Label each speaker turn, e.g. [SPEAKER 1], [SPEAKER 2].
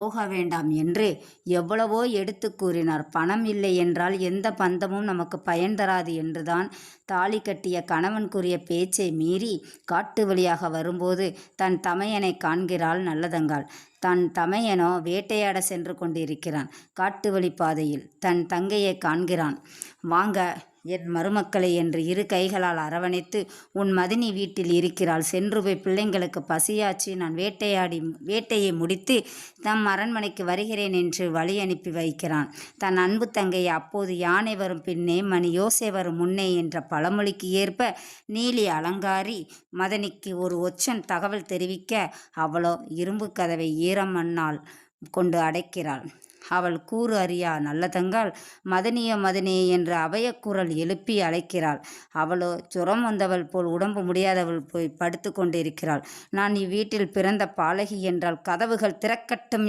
[SPEAKER 1] போக வேண்டாம் என்று எவ்வளவோ எடுத்துக் கூறினார். பணம் இல்லை என்றால் எந்த பந்தமும் நமக்கு பயன் தராது என்றுதான் தாலி கட்டிய கணவன் கூறிய பேச்சை மீறி காட்டு வழியாக வரும்போது தன் தமையனை காண்கிறாள் நல்லதங்காள். தன் தமையனோ வேட்டையாட சென்று கொண்டிருக்கிறான். காட்டு வழி பாதையில் தன் தங்கையை காண்கிறான். வாங்க என் மருமக்களை என்று இரு கைகளால் அரவணைத்து, உன் மதினி வீட்டில் இருக்கிறாள், சென்று போய் பிள்ளைங்களுக்கு பசியாச்சு, நான் வேட்டையை முடித்து தம் அரண்மனைக்கு வருகிறேன் என்று வழி அனுப்பி வைக்கிறான். தன் அன்பு தங்கையை அப்போது யானை வரும் பின்னே மணி யோசை வரும் முன்னே என்ற பழமொழிக்கு ஏற்ப நீலி அலங்காரி மதனிக்கு ஒரு ஒற்றன் தகவல் தெரிவிக்க அவளோ இரும்பு கதவை ஈரமண்ணால் கொண்டு அடைக்கிறாள். அவள் கூறு அறியா நல்லதங்காள் மதனிய மதனியே என்று அபயக்குரல் எழுப்பி அழைக்கிறாள். அவளோ சுரம் வந்தவள் போல் உடம்பு முடியாதவள் போய் படுத்து கொண்டிருக்கிறாள். நான் இவ்வீட்டில் பிறந்த பாலகி என்றால் கதவுகள் திறக்கட்டும்